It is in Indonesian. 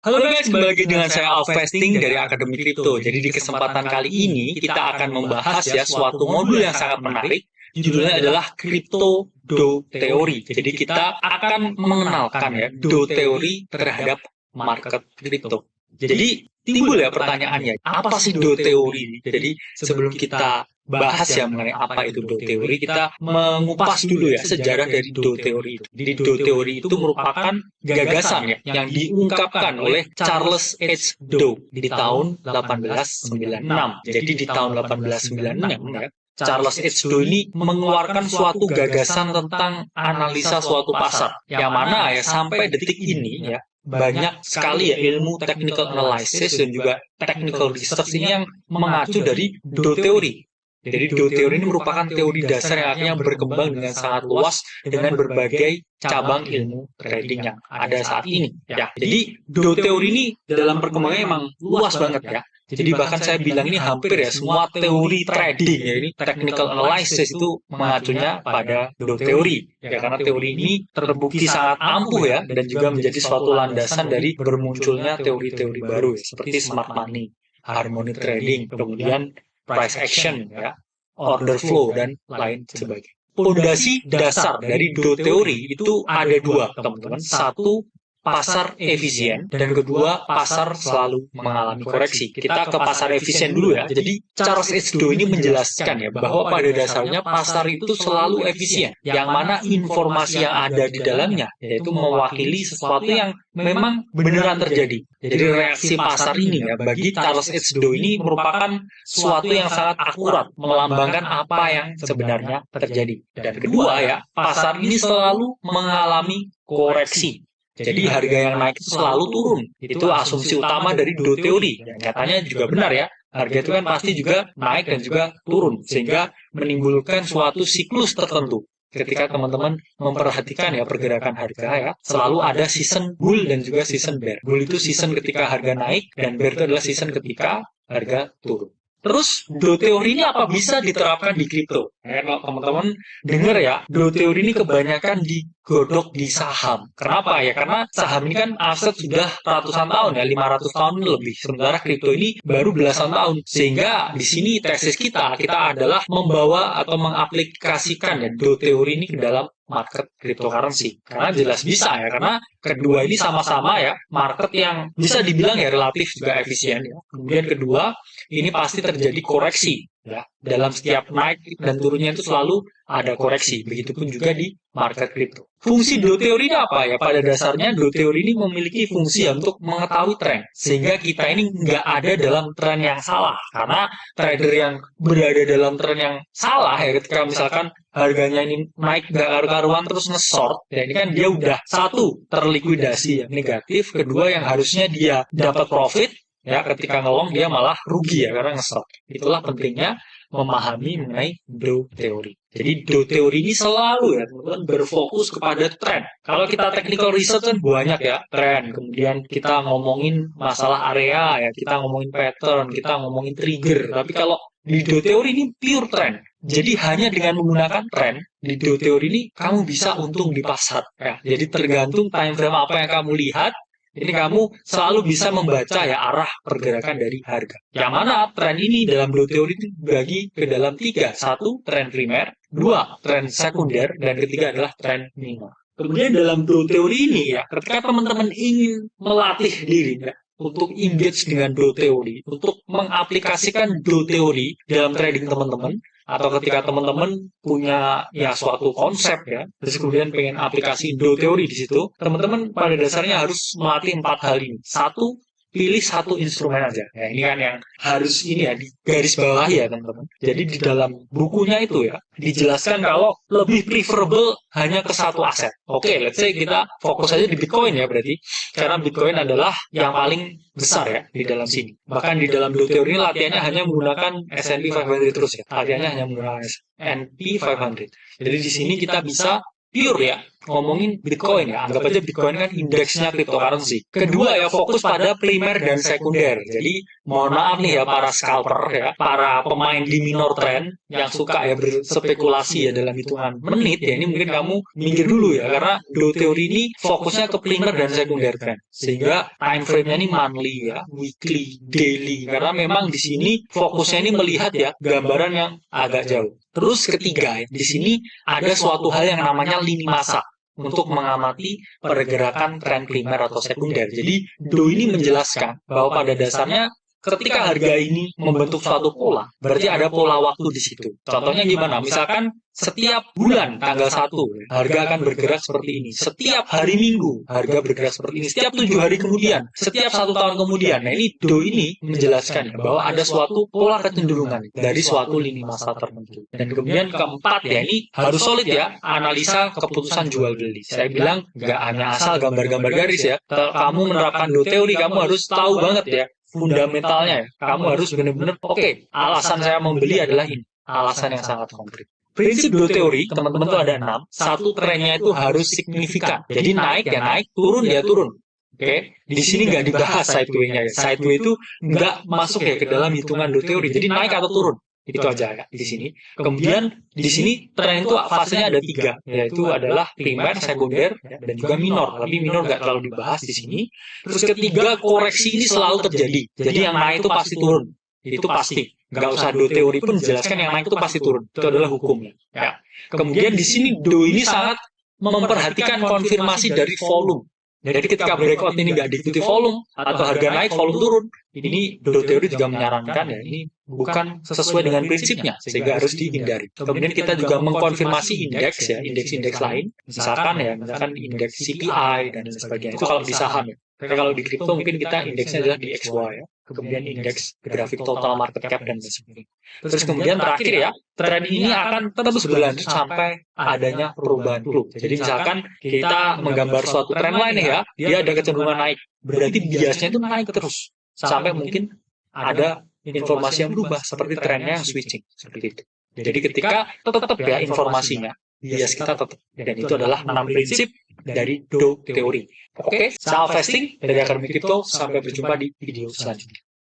Halo guys, kembali lagi dengan saya Alvesting dari Akademi Kripto. Jadi di kesempatan kali ini kita akan membahas ya suatu modul yang sangat menarik. Judulnya adalah Crypto Do Theory. Jadi kita akan mengenalkan ya Do Theory terhadap market kripto. Jadi timbul ya pertanyaannya, apa sih Do Theory ini? Jadi sebelum kita bahas ya mengenai apa itu Do Theory, kita mengupas dulu ya sejarah dari Do Theory itu. Jadi Do Theory itu merupakan gagasan ya yang diungkapkan oleh Charles H. Dow di tahun 1896. Jadi di tahun 1896 ya, Charles H. Dow ini mengeluarkan suatu gagasan tentang analisa suatu pasar, yang mana ya sampai detik ini ya banyak sekali ya ilmu technical analysis dan juga technical research ini yang mengacu dari Do Theory. Jadi Do Theory ini merupakan teori dasar yang akhirnya berkembang dengan sangat luas dengan berbagai cabang ilmu trading yang ada saat ini. Ya, jadi Do Theory ini dalam perkembangannya emang luas banget ya. Jadi bahkan saya bilang ini hampir ya semua teori trading ya ini technical analysis itu mengacunya pada Do Theory. Ya karena teori ini terbukti sangat ampuh ya dan juga menjadi suatu landasan dari bermunculnya teori-teori baru ya, seperti smart money, harmony trading, kemudian price action, ya, order flow, dan lain sebagainya. Pondasi dasar dari Do Theory itu ada dua, teman-teman. Satu, pasar efisien, dan kedua, pasar selalu mengalami koreksi. Kita ke pasar efisien dulu ya. Jadi, Charles H. Dow ini menjelaskan ya, bahwa pada dasarnya pasar itu selalu efisien, yang mana informasi yang ada di dalamnya, yaitu mewakili sesuatu yang memang beneran terjadi. Jadi reaksi pasar ini ya, bagi Charles H. Dow ini merupakan suatu yang sangat akurat, melambangkan apa yang sebenarnya terjadi. Dan kedua ya, pasar ini selalu mengalami koreksi. Jadi harga yang naik itu selalu turun. Itu asumsi utama dari Do Theory. Nyatanya juga benar ya. Harga itu kan pasti juga naik dan juga turun. Sehingga menimbulkan suatu siklus tertentu. Ketika teman-teman memperhatikan ya pergerakan harga ya, selalu ada season bull dan juga season bear. Bull itu season ketika harga naik, dan bear itu adalah season ketika harga turun. Terus, Do Theory ini apa bisa diterapkan di kripto? Ya, kalau teman-teman dengar ya, Do Theory ini kebanyakan digodok di saham. Kenapa ya? Karena saham ini kan aset sudah ratusan tahun ya, 500 tahun lebih. Sementara kripto ini baru belasan tahun. Sehingga di sini tesis kita adalah membawa atau mengaplikasikan ya Do Theory ini ke dalam market cryptocurrency. Karena jelas bisa ya, karena kedua ini sama-sama ya, market yang bisa dibilang ya relatif juga efisien ya. Kemudian kedua, ini pasti terjadi koreksi ya. Dalam setiap naik dan turunnya itu selalu ada koreksi. Begitupun juga di market crypto. Fungsi Do Theory ini apa ya? Pada dasarnya Do Theory ini memiliki fungsi ya untuk mengetahui tren. Sehingga kita ini nggak ada dalam tren yang salah. Karena trader yang berada dalam tren yang salah ya, ketika misalkan harganya ini naik nggak karu-karuan terus nge-short, ya ini kan dia udah satu terlikuidasi ya negatif, kedua yang harusnya dia dapat profit ya ketika ngelong dia malah rugi ya karena nge-short. Itulah pentingnya memahami mengenai Do Theory. Jadi Do Theory ini selalu ya teman-teman berfokus kepada tren. Kalau kita technical research kan banyak ya tren, kemudian kita ngomongin masalah area ya, kita ngomongin pattern, kita ngomongin trigger. Tapi kalau di Do Theory ini pure tren. Jadi hanya dengan menggunakan tren di Do Theory ini kamu bisa untung di pasar ya. Jadi tergantung time frame apa yang kamu lihat, ini kamu selalu bisa membaca ya arah pergerakan dari harga. Yang mana tren ini dalam Do Theory itu dibagi ke dalam tiga. Satu, tren primer. Dua, tren sekunder. Dan ketiga adalah tren minor. Kemudian dalam Do Theory ini ya, ketika teman-teman ingin melatih diri ya, untuk engage dengan Do Theory, untuk mengaplikasikan Do Theory dalam trading teman-teman, atau ketika teman-teman punya ya suatu konsep ya, terus kemudian pengen aplikasi Do Theory di situ, teman-teman pada dasarnya harus melatih 4 hal ini. Satu, pilih satu instrumen aja. Ya, ini kan yang harus ini ya di garis bawah ya teman-teman. Jadi di dalam bukunya itu ya dijelaskan kalau lebih preferable hanya ke satu aset. Oke, let's say kita fokus aja di Bitcoin ya berarti, karena Bitcoin adalah yang paling besar ya di dalam sini. Bahkan di dalam Do Theory ini latihannya hanya menggunakan S&P 500 terus ya. Latihannya hanya menggunakan S&P 500. Jadi di sini kita bisa pure ya ngomongin Bitcoin ya, anggap aja Bitcoin kan indeksnya cryptocurrency. Kedua ya fokus pada primer dan sekunder. Jadi mohon maaf nih ya para scalper ya, para pemain di minor trend yang suka ya berspekulasi ya dalam hitungan menit ya, ini mungkin kamu minggir dulu ya, karena do teori ini fokusnya ke primer dan sekunder trend. Sehingga time frame-nya ini monthly ya, weekly, daily. Karena memang di sini fokusnya ini melihat ya gambaran yang agak jauh. Terus ketiga, ya, di sini ada suatu hal yang namanya lini masa untuk mengamati pergerakan tren primer atau sekunder. Jadi, Do ini menjelaskan bahwa pada dasarnya ketika harga ini membentuk suatu pola, berarti ada pola waktu di situ. Contohnya gimana? Misalkan setiap bulan tanggal 1, harga akan bergerak seperti ini. Setiap hari Minggu, harga bergerak seperti ini. Setiap 7 hari kemudian, setiap 1 tahun kemudian. Nah, ini Do ini menjelaskan ya, bahwa ada suatu pola kecenderungan dari suatu lini masa tertentu. Dan kemudian keempat ya, ini harus solid ya, analisa keputusan jual beli. Saya bilang nggak hanya asal gambar-gambar garis ya. Kalau kamu menerapkan Do teori, kamu harus tahu banget ya fundamentalnya ya. Kamu harus benar-benar, oke, alasan saya membeli adalah ini. Alasan yang sangat konkret. Prinsip Do teori, teman-teman tuh ada 6. Satu, trennya itu harus signifikan. Jadi naik ya naik, turun ya turun. Oke, di sini nggak dibahas sideway-nya ya. Sideway itu nggak masuk ya ke dalam hitungan Do teori. Jadi naik atau turun. Itu aja ya di sini. Kemudian di sini tren itu fasenya ada 3, yaitu adalah primer, sekunder, dan juga minor. Tapi minor nggak terlalu dibahas di sini. Terus ketiga, koreksi ini selalu terjadi. Jadi yang naik itu pasti turun. Itu pasti. Nggak usah Do teori pun jelaskan yang naik itu pasti turun. Itu adalah hukumnya. Ya. Kemudian di sini Do ini sangat memperhatikan konfirmasi dari volume. Jadi ketika breakout ini nggak diikuti volume, atau harga naik, volume turun, ini Do teori juga menyarankan ya, ini bukan sesuai dengan prinsipnya, sehingga harus dihindari. Kemudian kita juga mengkonfirmasi indeks ya, indeks-indeks lain, misalkan indeks CPI dan lain sebagainya. Itu kalau di saham ya. Tapi kalau di kripto mungkin kita indeksnya adalah DXY ya. Kemudian indeks grafik total market cap dan lain sebagainya. Terus kemudian terakhir ya, tren ini akan terus berlanjut sampai adanya perubahan flow. Jadi misalkan kita menggambar suatu tren lain ya, dia ada kecenderungan naik. Berarti biasnya itu naik terus. Sampai mungkin ada informasi yang berubah, seperti trennya yang switching. Seperti itu. Jadi ketika tetap ya informasinya, bias kita tetap. Dan itu adalah 6 prinsip dari Do teori. Oke, self-fasting dari Akademi Kripto. Sampai berjumpa di video selanjutnya.